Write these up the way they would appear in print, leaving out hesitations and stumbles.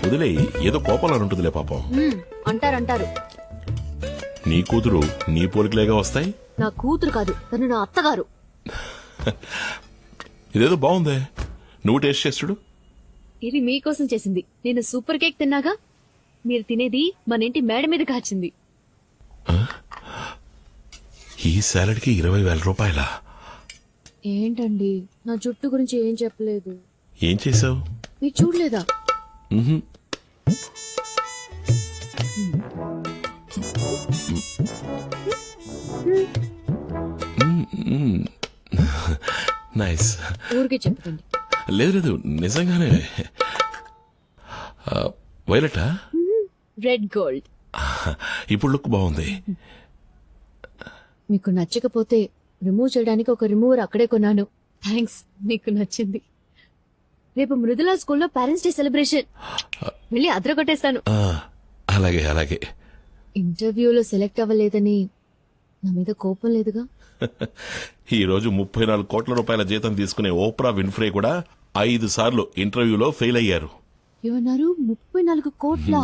వదిలే, ఏదో కోపంలో ఉంటుందిలే పాపం. అంటారు. నీ కూతురు నీ పోలికలేగా వస్తాయి. నా కూతురు కాదు, తను నా అత్తగారు. ఇదేదో బాగుందే, నువ్వు టేస్ట్ చేస్తుడు. ఇది మీకోసం చేసింది. నేను సూపర్ కేక్ తిన్నాగా, మీరు తినేది మన ఇంటి మేడ మీద కాచింది. ఈ సాలడ్ కి 20,000 రూపాయల. ఏంటండి, నా జుట్టు గురించి ఏం చెప్పలేదు. ఏం చేసావు? మీరు చూడలేదా? నైస్. ఊరికే చెప్పండి. లేదు నిజంగానే. వైలెటా? Red gold. ఇప్పుడు లుక్ బాగుంది. మీకు నచ్చకపోతే రిమూవ్ చేయడానికి ఒక రిమూవర్ అక్కడే కొన్నాను. థ్యాంక్స్, మీకు నచ్చింది. రేపు మృదులా స్కూల్లో పేరెంట్స్ డే సెలబ్రేషన్, వెళ్ళి అద్ర కొట్టేస్తాను. అలాగే అలాగే. ఇంటర్వ్యూలో సెలెక్ట్ అవ్వలేదని నా మీద కోపం లేదుగా? ఈ రోజు 34 కోట్ల రూపాయల జీతం తీసుకునే ఓప్రా విన్ఫ్రే కూడా 5 సార్లు ఇంటర్వ్యూలో ఫెయిల్ అయ్యారు. ఏమన్నారు? 34 కోట్ల?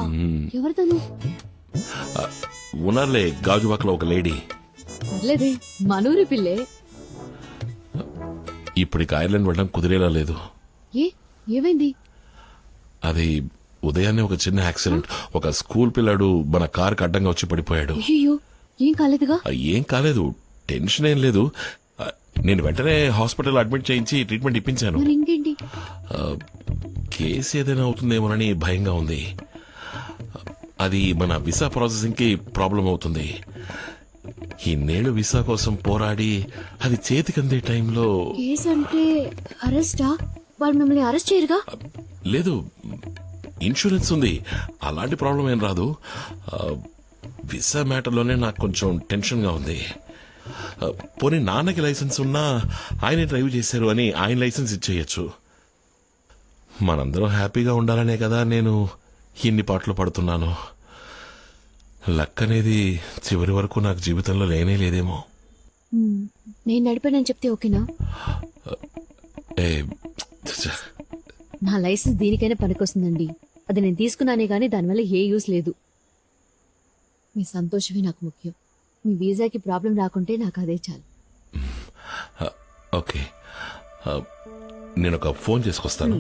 ఎవరితను? ఉన్నారులే, గాజువాకలో ఒక లేడీ. పర్లేదే, మనూరి పిల్లే. ఇప్పటికి ఐర్లాండ్ వెళ్ళడం కుదిరేలా లేదు. ఏమైంది? అది ఉదయాన్నే ఒక చిన్న యాక్సిడెంట్. ఒక స్కూల్ పిల్లాడు మన కారుకి అడ్డంగా వచ్చి పడిపోయాడు. అయ్యో, ఏం కాలేదుగా? ఏం కాలేదు, టెన్షన్ ఏం లేదు. నేను వెంటనే హాస్పిటల్ అడ్మిట్ చేయించి ట్రీట్మెంట్ ఇప్పించాను. ఇంకేంటి? కేసు ఏదైనా అవుతుందేమోనని భయంగా ఉంది. అది మన వీసా ప్రాసెసింగ్ కి ప్రాబ్లం అవుతుంది. ఇన్నేళ్లు వీసా కోసం పోరాడి అది చేతికందే టైంలో. కేసు అంటే అరెస్టా? వాళ్ళు మిమ్మల్ని అరెస్ట్ చేయరుగా? లేదు, ఇన్సూరెన్స్ ఉంది, అలాంటి ప్రాబ్లం ఏం రాదు. వీసా మ్యాటర్లోనే నాకు కొంచెం టెన్షన్ గా ఉంది. పోనీ నాన్నకి లైసెన్స్ ఉన్నా ఆయనే డ్రైవ్ చేశారు అని ఆయన లైసెన్స్ ఇచ్చేయచ్చు. మనందరం హ్యాపీగా ఉండాలనే కదా నేను ఇన్ని పాటలు పడుతున్నాను. లక్ అనేది చివరి వరకు నాకు జీవితంలో లేనే లేదేమో. నేను నడిపానని చెప్తే ఓకేనా? నా లైసెన్స్ దీనికైనా పనికొస్తుందండి. అది నేను తీసుకున్నానే గానీ దానివల్ల ఏ యూస్ లేదు. మీ సంతోషమే నాకు ముఖ్యం. మీ వీసాకి ప్రాబ్లం రాకుంటే నాకు అదే చాలు. ఓకే, నేను ఒక ఫోన్ చేసుకొస్తాను.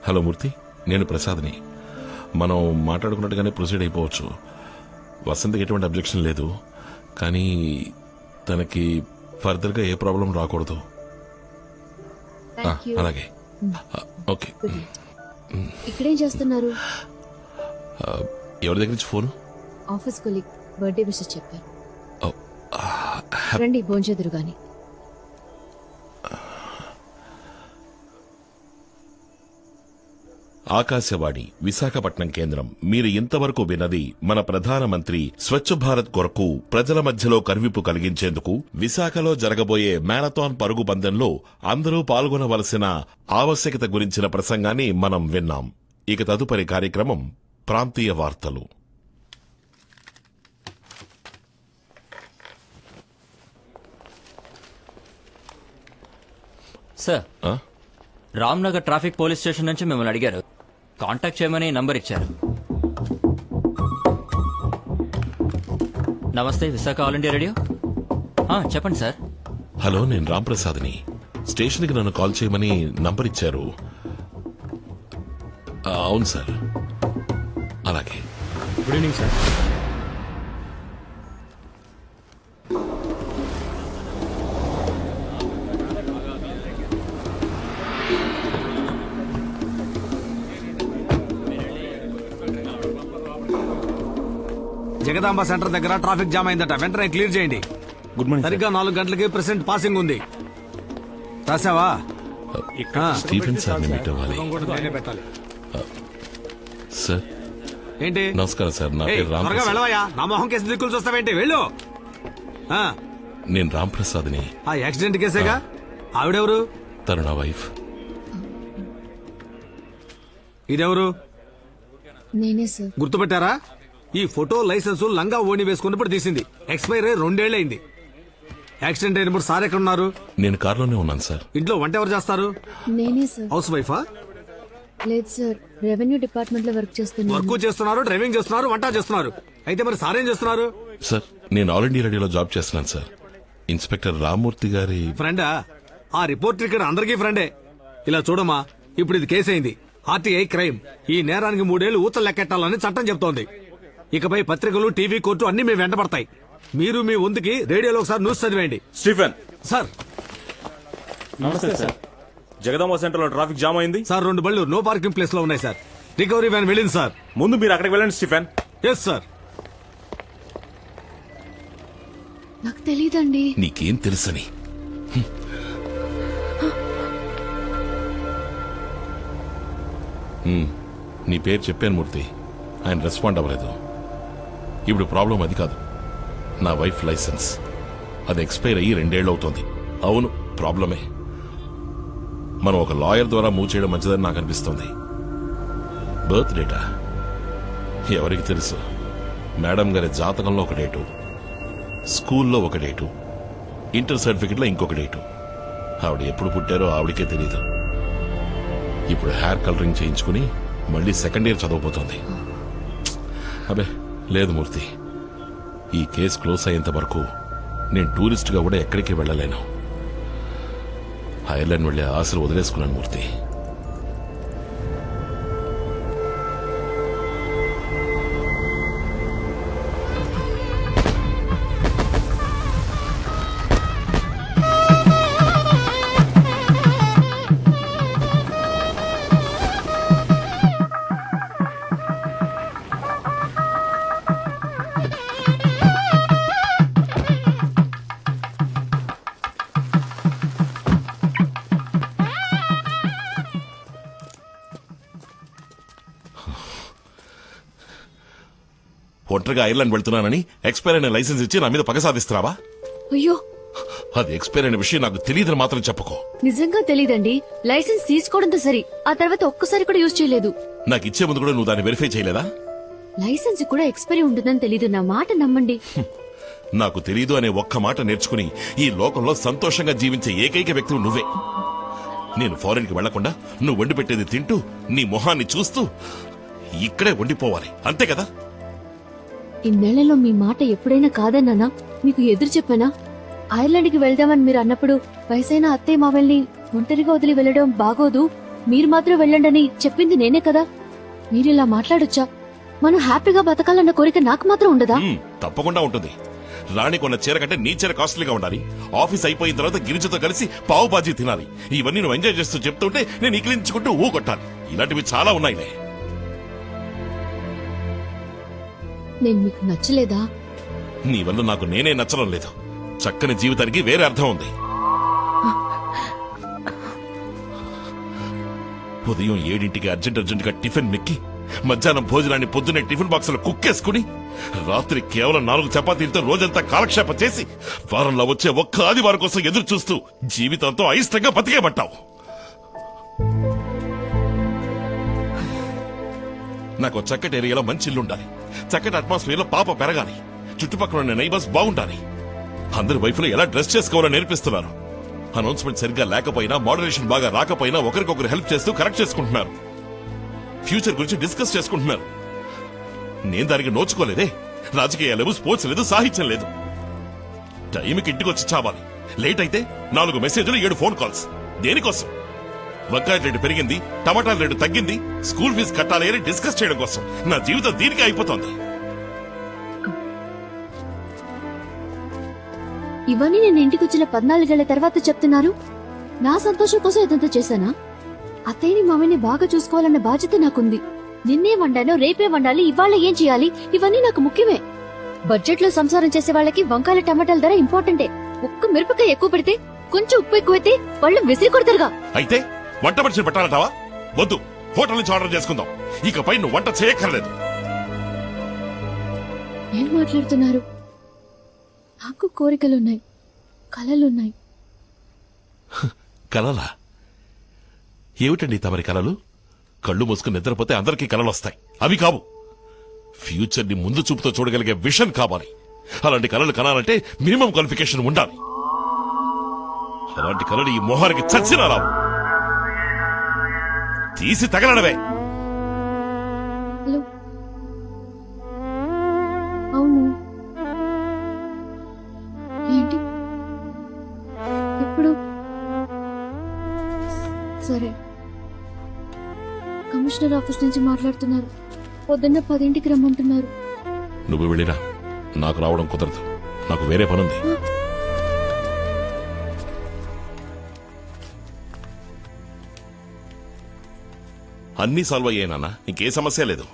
హలో మూర్తి, నేను ప్రసాద్ని. మనం మాట్లాడుకున్నట్టుగానే ప్రొసీడ్ అయిపోవచ్చు. వసంతకి ఎటువంటి అబ్జెక్షన్ లేదు, కానీ తనకి ఫర్దర్గా ఏ ప్రాబ్లం రాకూడదు. అలాగే. ఓకే. ఇక్కడేం చేస్తున్నారు? ఎవరి దగ్గర నుంచి phone? Office colleague birthday wishes చెప్పారు. రండి, భోంచేదురు గాని. ఆకాశవాణి విశాఖపట్నం కేంద్రం. మీరు ఇంతవరకు విన్నది మన ప్రధానమంత్రి స్వచ్ఛ భారత్ కొరకు ప్రజల మధ్యలో కనువిప్పు కలిగించేందుకు విశాఖలో జరగబోయే మ్యారథాన్ పరుగు పందెంలో అందరూ పాల్గొనవలసిన ఆవశ్యకత గురించిన ప్రసంగాన్ని మనం విన్నాం. ఇక తదుపరి కార్యక్రమం ప్రాంతీయ వార్తలు. Sir, Ramnagar traffic police station నుంచి మిమ్మల్ని అడిగారు. కాంటాక్ట్ చేయమని నంబర్ ఇచ్చారు. నమస్తే, విశాఖ ఆల్ ఇండియా రేడియో. చెప్పండి సార్. హలో, నేను రాంప్రసాద్ని. స్టేషన్కి నన్ను కాల్ చేయమని నంబర్ ఇచ్చారు. అవును సార్. అలాగే. Good evening sir. Jagadamba centre దగ్గర ట్రాఫిక్ జామ్ అయిందట, వెంటనే క్లియర్ చేయండి. Good morning. సరిగ్గా 4 గంటలకి ప్రెసెంట్ పాసింగ్ ఉంది. రాసావా? స్టీఫెన్ సార్ మీట్ అవ్వాలి. పెట్టాలి. సార్ ఏంటి? నమస్కారం సార్, నా ఏయ్, పేరు త్వరగా రాంప్రసాద్. వెళ్ళవయ్యా, నా మొహం కేసు దిక్కులు చూస్తావేంటి? వెళ్ళు. నేను రాంప్రసాద్ని. ఆ యాక్సిడెంట్ కేసేగా. ఆవిడెవరు? తను నా వైఫ్. ఇదెవరు? నేనే సార్. గుర్తుపెట్టారా? ఈ ఫోటో లైసెన్స్ లంగా ఓణి వేసుకున్నప్పుడు తీసింది. ఎక్స్పైర్ 2 ఏళ్లైంది. యాక్సిడెంట్ అయినప్పుడు సార్ ఎక్కడ ఉన్నారు? నేను కారులోనే ఉన్నాను సార్. ఇంట్లో వంట ఎవరు చేస్తారు? నేనే సార్. హౌస్ వైఫా? లేదు సార్, రెవెన్యూ డిపార్ట్మెంట్ లో వర్క్ చేస్తున్నాను. వర్క్ చేస్తున్నారు, డ్రైవింగ్ చేస్తున్నారు, వంట చేస్తున్నారు. అయితే మరి సార్ ఏం చేస్తున్నారు? సార్ నేను ఆల్ ఇండియా రేడియోలో జాబ్ చేస్తున్నాను సార్. ఇన్స్పెక్టర్ రామ్మూర్తి గారి ఫ్రెండా? ఆ రిపోర్టర్ ఇక్కడ అందరికీ ఫ్రెండే. ఇలా చూడమ్మా, ఇప్పుడు ఇది కేసు అయింది, ఆర్టీఐ క్రైమ్. ఈ నేరానికి 3 ఏళ్లు ఊతలు లెక్కెట్టాలని చట్టం చెప్తోంది. ఇకపై పత్రికలు, టీవీ, కోర్టు అన్ని మీ వెంట పడతాయి. మీరు మీ వంతుకి రేడియోలో ఒకసారి న్యూస్ చదివేయండి. స్టీఫెన్. సార్ నమస్తే సార్. జగదాంబ సెంటర్ లో ట్రాఫిక్ జామ్ అయింది సార్, 2 బళ్ళు నో పార్కింగ్ ప్లేస్ లో ఉన్నాయి సార్. రికవరీ వ్యాన్ వెళ్ళింది సార్. ముందు మీరు అక్కడికి వెళ్ళండి స్టీఫెన్. Yes sir. నాకు తెలియదండి. నీకేం తెలుసని? నీ పేరు చెప్పాను మూర్తి, ఆయన రెస్పాండ్ అవ్వలేదు. ఇప్పుడు ప్రాబ్లం అది కాదు, నా వైఫ్ లైసెన్స్. అది ఎక్స్పైర్ అయ్యి 2 ఏళ్ళు అవుతోంది. అవును, ప్రాబ్లమే. మనం ఒక లాయర్ ద్వారా మూవ్ చేయడం మంచిదని నాకు అనిపిస్తోంది. బర్త్ డేటా ఎవరికి తెలుసు? మేడం గారి జాతకంలో ఒక డేటు, స్కూల్లో ఒక డేటు, ఇంటర్ సర్టిఫికెట్లో ఇంకొక డేటు. ఆవిడ ఎప్పుడు పుట్టారో ఆవిడకే తెలీదు. ఇప్పుడు హెయిర్ కలరింగ్ చేయించుకుని మళ్ళీ 2nd ఇయర్ చదవబోతోంది. అబే లేదు మూర్తి, ఈ కేసు క్లోజ్ అయ్యేంత వరకు నేను టూరిస్ట్గా కూడా ఎక్కడికి వెళ్ళలేను. ఐర్లాండ్ వెళ్లే ఆశలు వదిలేసుకున్నాను మూర్తి. ఒంటరిగా ఐర్లాండ్ వెళ్తున్నానని ఎక్స్పైర్ అయిన లైసెన్స్ ఇచ్చి నా మీద పగ సాధిస్తున్నావా? అయ్యో, అది ఎక్స్పైర్ అయిన విషయం నాకు తెలియదని మాత్రం చెప్పుకో. నిజంగా తెలీదండి. లైసెన్స్ తీసుకోవడంతో సరి, ఆ తర్వాత ఒక్కసారి కూడా యూజ్ చేయలేదు. నాకు ఇచ్చే ముందు కూడా నువ్వు దాన్ని వెరిఫై చేయలేదా? లైసెన్స్ కూడా ఎక్స్పైరీ ఉంటుందని తెలీదు. నా మాట నమ్మండి. నాకు తెలీదు అనే ఒక్క మాట నేర్చుకుని ఈ లోకంలో సంతోషంగా జీవించే ఏకైక వ్యక్తివి నువ్వే. నేను ఫారెన్ కి వెళ్లకుండా నువ్వు వండి పెట్టేది తింటూ నీ మొహాన్ని చూస్తూ ఇక్కడే వండిపోవాలి, అంతే కదా? ఇన్నేళ్లలో మీ మాట ఎప్పుడైనా కాదన్నానా? మీకు ఎదురు చెప్పానా? ఐర్లాండ్ కి వెళ్దామని మీరు అన్నప్పుడు వయసైన అత్తయ్య మావల్ని ఒంటరిగా వదిలి వెళ్లడం బాగోదు, మీరు మాత్రం వెళ్ళండని చెప్పింది నేనే కదా. మీరిలా మాట్లాడొచ్చా? మనం హ్యాపీగా బతకాలన్న కోరిక నాకు మాత్రం ఉండదా? తప్పకుండా ఉంటుంది. రాణి కొన్న చీర కంటే నీ చీర కాస్ట్లీగా ఉండాలి. ఆఫీస్ అయిపోయిన తర్వాత గిరిజతో కలిసి పావు బాజీ తినాలి. ఇవన్నీ నువ్వు ఎంజాయ్ చేస్తూ చెప్తుంటే నేను ఇకిలించుకుంటూ ఊ కొట్టాలి. ఇలాంటివి చాలా ఉన్నాయిలే. నేను మీకు నచ్చలేదా? నీ వల్ల నాకు నేనే నచ్చడం లేదు. చక్కని జీవితానికి వేరే అర్థం ఉంది. ఉదయం 7ంటికి అర్జెంట్ గా టిఫిన్ మెక్కి, మధ్యాహ్నం భోజనాన్ని పొద్దున్నే టిఫిన్ బాక్స్ లో కుక్కేసుకుని, రాత్రి కేవలం 4 చపాతీలతో రోజంతా కాలక్షేపం చేసి, వారంలో వచ్చే ఒక్క ఆదివారం కోసం ఎదురు చూస్తూ జీవితంతో అయిష్టంగా బతికేమంటావు. నాకు చక్కటి ఏరియాలో మంచి ఇల్లు ఉండాలి, చక్కటి అట్మాస్ఫియర్ లో పాప పెరగాలి, చుట్టుపక్కల ఉన్న నైబర్స్ బాగుండాలి. అందరి వైఫ్లు ఎలా డ్రెస్ చేసుకోవాలో నేర్పిస్తున్నారు. అనౌన్స్మెంట్ సరిగ్గా లేకపోయినా, మోడరేషన్ బాగా రాకపోయినా ఒకరికొకరు హెల్ప్ చేస్తూ కరెక్ట్ చేసుకుంటున్నారు. ఫ్యూచర్ గురించి డిస్కస్ చేసుకుంటున్నారు. నేను దానికి నోచుకోలేదే. రాజకీయాలు లేవు, స్పోర్ట్స్ లేదు, సాహిత్యం లేదు. టైంకి ఇంటికి వచ్చి చావాలి. లేట్ అయితే 4 మెసేజ్లు, 7 ఫోన్ కాల్స్. దేనికోసం? వంకాయ రేటు పెరిగింది, టమాటాల రేటు తగ్గింది, స్కూల్ ఫీజు కట్టాలి అని డిస్కస్ చేయడం కోసం. నా జీవితం దీనికి అయిపోతుంది. ఇవన్నీ నేను ఇంటికి వచ్చిన 14 ఏళ్ల తర్వాత చెప్తున్నారు. నా సంతోషం కోసం ఇదంతా చేశానా? అత్తయ్యని మామయ్యని బాగా చూసుకోవాలన్న బాధ్యత నాకుంది. నిన్నే వండానో, రేపే వండాలి, ఇవాళ ఏం చేయాలి, ఇవన్నీ నాకు ముఖ్యమే. బడ్జెట్ లో సంసారం చేసే వాళ్ళకి వంకాయల టమాటాల ధర ఇంపార్టెంటే. ఒక్క మిరపకాయ ఎక్కువ పెడితే, కొంచెం ఉప్పు ఎక్కువైతే వాళ్ళు విసిరి కొడతారుగా. అయితే వంట మనిషిని పెట్టాలంటావా? వద్దు, హోటల్ నుంచి ఆర్డర్ చేసుకుందాం. ఇకపై నువ్వు వంట చేయక్కర్లేదు. ఏం మాట్లాడుతున్నారు? నాకు కోరికలున్నాయి, కలలున్నాయి. కలలా? ఏమిటండి తమరి కలలు? కళ్ళు మూసుకుని నిద్రపోతే అందరికీ కలలు వస్తాయి. అవి కావు. ఫ్యూచర్ ని ముందు చూపుతో చూడగలిగే విషన్ కావాలి. అలాంటి కలలు కనాలంటే మినిమం క్వాలిఫికేషన్ ఉండాలి. అలాంటి కళలు ఈ మొహానికి చచ్చినా రావు. తీసి తగలడవే. హలో, అవును, ఏంటి ఎప్పుడు? సరే, కమిషనర్ ఆఫీస్ నుంచి మాట్లాడుతున్నారు. పొద్దున్న 10ంటికి రమ్మంటున్నారు. నువ్వు వెళ్ళిరా, నాకు రావడం కుదరదు. నాకు వేరే పనుంది. అన్నీ సాల్వ్ అయ్యాయి, ఇంకే సమస్య లేదు.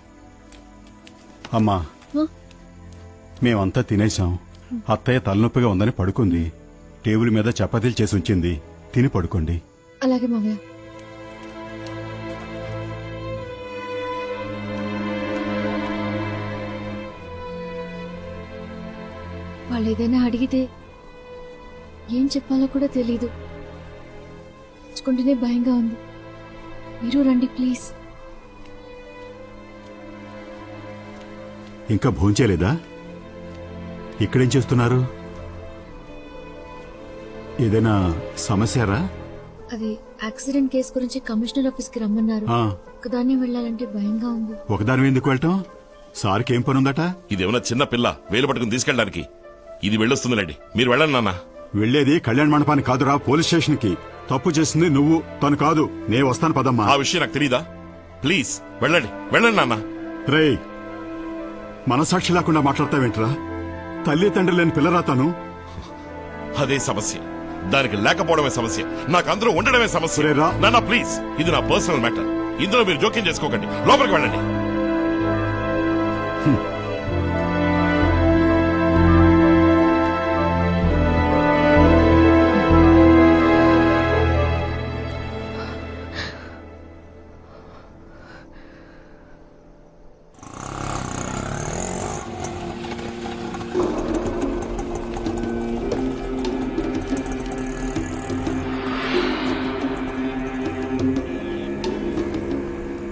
అమ్మా హ? మేమంతా తినేశాం. అత్తయ్య తలనొప్పిగా ఉందని పడుకుంది. టేబుల్ మీద చపాతీలు చేసి ఉంచింది, తిని పడుకోండి. అలాగే మావయ్య. వాళ్ళు ఏదైనా అడిగితే ఏం చెప్పాలో కూడా తెలీదు. తెచ్చుకుంటేనే భయంగా ఉంది. మీరు రండి ప్లీజ్. ఇంకా భోంచేయలేదా? ఇక్కడేం చేస్తున్నారు? ఏదైనా సమస్యరా? అది యాక్సిడెంట్ కేసు గురించి కమిషనర్ ఆఫీస్ కి రమ్మన్నారు. ఆ, ఒకదాన్ని వెళ్ళాలంటే భయంగా ఉంది. ఒకదాని ఎందుకు వెళ్ళటం? సార్కి ఏం పనుందట? ఇదేమన్నా చిన్న పిల్ల వేలు పట్టుకుని తీసుకెళ్ళడానికి? ఇది వెళ్ళొస్తుందిలేండి, మీరు వెళ్ళండి నాన్న. వెళ్లేది కళ్యాణ మండపానికి కాదురా, పోలీస్ స్టేషన్ కి. తప్పు చేసింది నువ్వు, తను కాదు. నే వస్తాను పదమ్మా. ఆ విషయం నాకు తెలీదా? ప్లీజ్ వెళ్ళండి, వెళ్ళండి నాన్న. రేయ్, మనసాక్షి లేకుండా మాట్లాడతావేంట్రా? తల్లి తండ్రి లేని పిల్లరా తను. అదే సమస్య, దానికి లేకపోవడమే సమస్య, నాకు అందరూ ఉండడమే సమస్య. సరేరా. నాన్న ప్లీజ్, ఇది నా పర్సనల్ మ్యాటర్. ఇందులో మీరు జోక్యం చేసుకోకండి. లోపలికి వెళ్ళండి.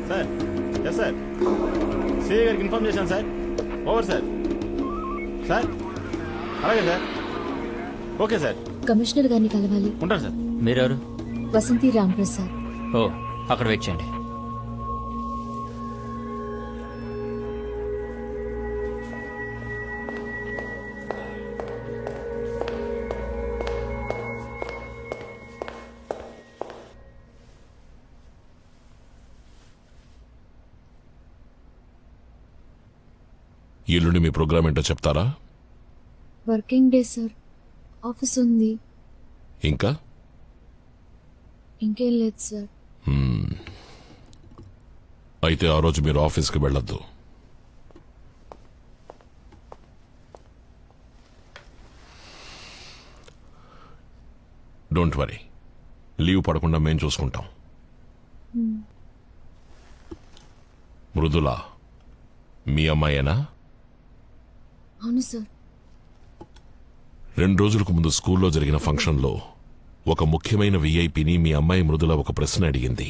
సార్, ఎస్ సార్, సిఐ గారికి ఇన్ఫార్మ్ చేశాను సార్. Over sir. సార్, అలాగే సార్. ఓకే సార్, కమిషనర్ గారిని కలవాలి. ఉంటాను సార్. మీరెవరు? వసంతి రాంప్రసాద్. ఓ, అక్కడ వెయిట్ చేయండి. ఎల్లుండి మీ ప్రోగ్రామ్ ఏంటో చెప్తారా? వర్కింగ్ డే సార్, ఆఫీస్ ఉంది. ఇంకా ఇంకేం లేదు సార్. అయితే ఆ రోజు మీరు ఆఫీస్కి వెళ్ళొద్దు. డోంట్ వరీ, లీవ్ పడకుండా మేం చూసుకుంటాం. మృదుల మీ అమ్మాయేనా? అవును సార్. 2 రోజులకు ముందు స్కూల్లో జరిగిన ఫంక్షన్లో ఒక ముఖ్యమైన విఐపిని మీ అమ్మాయి మృదుల ఒక ప్రశ్న అడిగింది.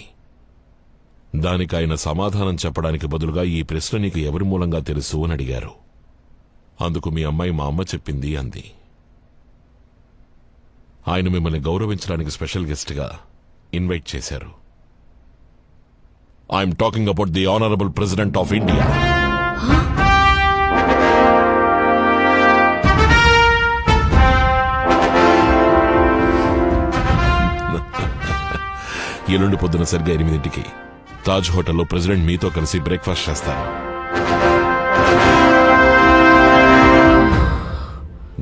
దానికి ఆయన సమాధానం చెప్పడానికి బదులుగా ఈ ప్రశ్న నీకు ఎవరి మూలంగా తెలుసు అని అడిగారు. అందుకు మీ అమ్మాయి మా అమ్మ చెప్పింది అంది. ఆయన మిమ్మల్ని గౌరవించడానికి స్పెషల్ గెస్ట్గా ఇన్వైట్ చేశారు. I'm talking about the honourable president of India. ఎల్లుండి పొద్దున సరిగ్గా 8ంటికి తాజ్ హోటల్లో ప్రెసిడెంట్ మీతో కలిసి బ్రేక్ఫాస్ట్ చేస్తారు.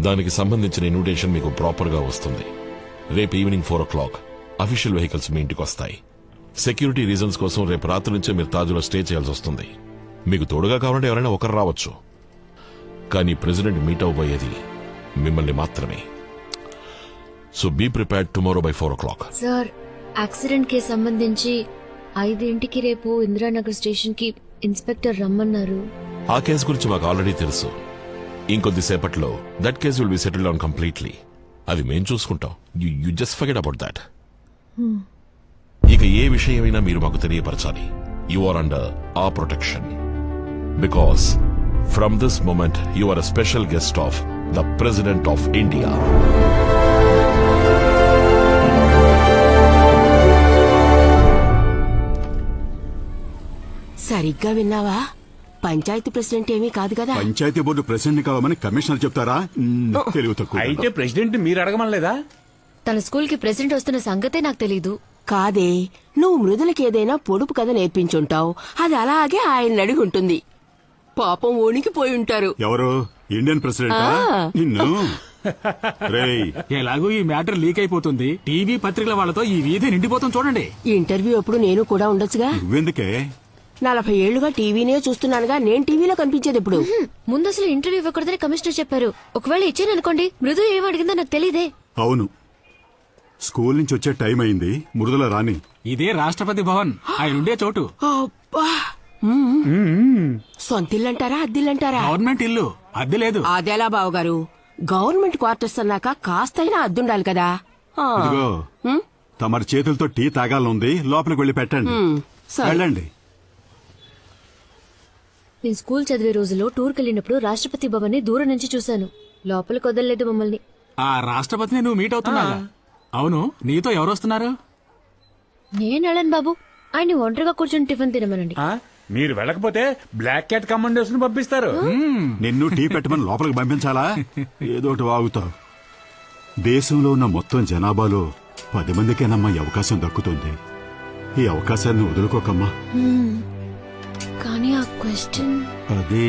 దానికి సంబంధించిన ఇన్విటేషన్ మీకు ప్రాపర్గా వస్తుంది. రేపు ఈవినింగ్ 4 o'clock అఫీషియల్ వెహికల్స్ మీ ఇంటికి వస్తాయి. సెక్యూరిటీ రీజన్స్ కోసం రేపు రాత్రి నుంచే మీరు తాజ్లో స్టే చేయాల్సి వస్తుంది. మీకు తోడుగా కావాలంటే ఎవరైనా ఒకరు రావచ్చు, కానీ ప్రెసిడెంట్ మీట్ అవబోయేది మిమ్మల్ని మాత్రమే. So be prepared tomorrow by 4 o'clock. Sir, accident కి సంబంధించి 5ంటికి రేపు ఇందిరానగర్ స్టేషన్ కి ఇన్స్పెక్టర్ రమ్మన్నారు. ఆ కేసు గురించి మాకు ఆల్రెడీ తెలుసు. ఇంకొద్దిసేపట్లో that case will be settled on completely. అది మేం చూసుకుంటాం. You just forget about that. ఇక ఏ విషయమైనా మీరు మాకు తెలియపరచాలి. You are under a protection. Because from this moment you are a special guest of the president of India. సరిగ్గా విన్నావా పంచాయతీ ప్రెసిడెంట్ ఏమీ కాదు కదా పంచాయతీ బోర్డు ప్రెసిడెంట్ కావాలని కమిషనర్ చెప్తారా తెలివి తక్కువ అయితే ప్రెసిడెంట్ మీరు అడగమనలేదా? తన స్కూల్ కి ప్రెసిడెంట్ వస్తున్న సంగతే నాకు తెలీదు. కాదే నువ్వు మృదులకి ఏదైనా పొడుపు కథ నేర్పించుంటావు అది అలాగే ఆయన అడిగి ఉంటుంది పాపం వణికిపోయి ఉంటారు ఎవరు ఇండియన్ ప్రెసిడెంట్ నిన్ను రేయ్ ఎలాగో ఈ మ్యాటర్ లీక్ అయిపోతుంది టీవీ పత్రికల వాళ్ళతో ఈ వీధి నిండిపోతుంది చూడండి. ఇంటర్వ్యూ అప్పుడు నేను కూడా ఉండొచ్చుగా నువ్వెందుకే 40 ఏళ్లుగా టీవీనే చూస్తున్నానుగా నేను టీవీలో కనిపించేది ఇప్పుడు ముందు అసలు ఇంటర్వ్యూ ఇవ్వకూడదని కమిషనర్ చెప్పారు. ఒకవేళ ఇచ్చాను అనుకోండి, మృదు ఏం అడిగిందో నాకు తెలీదే. అవును స్కూల్ నుంచి వచ్చే టైం అయింది, మృదుల రాని. ఇదే రాష్ట్రపతి భవన్ ఆయన ఉండే చోటు. అబ్బా సొంతిల్లంటారా అద్దిల్లంటారా గవర్నమెంట్ ఇల్లు అద్దె లేదు. అదేలా బావగారు గవర్నమెంట్ క్వార్టర్స్ అన్నాక కాస్తైనా అద్దుండాలి కదా ఆ, ఇదిగో తమరి చేతులతో టీ తాగాలనుంది, లోపలికి వెళ్ళి పెట్టండి. సరే. వెళ్ళండి. నేను స్కూల్ చదివే రోజుల్లో టూర్కి వెళ్ళినప్పుడు రాష్ట్రపతి భవన్ ని దూరం నుంచి చూశాను. లోపలికి వదలలేదు మమ్మల్ని. ఆ రాష్ట్రపతిని నువ్వు మీట్ అవుతున్నావా? అవును నీతో ఎవరు వస్తున్నారు? నేను వెళ్ళను బాబు, ఆయన్ని ఒంటరిగా కూర్చొని టిఫిన్ తినమనండి. ఆ? మీరు వెళ్ళకపోతే బ్లాక్ క్యాట్ కమాండోస్ ను పంపిస్తారు. నిన్ను టీ పెట్టమని లోపలికి పంపించాలా? ఏదోటి వాగుతావు. దేశంలో ఉన్న మొత్తం జనాభాలో 10 మందికేనమ్మా ఈ అవకాశం దక్కుతుంది. ఈ అవకాశాన్ని వదులుకోకమ్మా. కానీ ఆ క్వశ్చన్ అది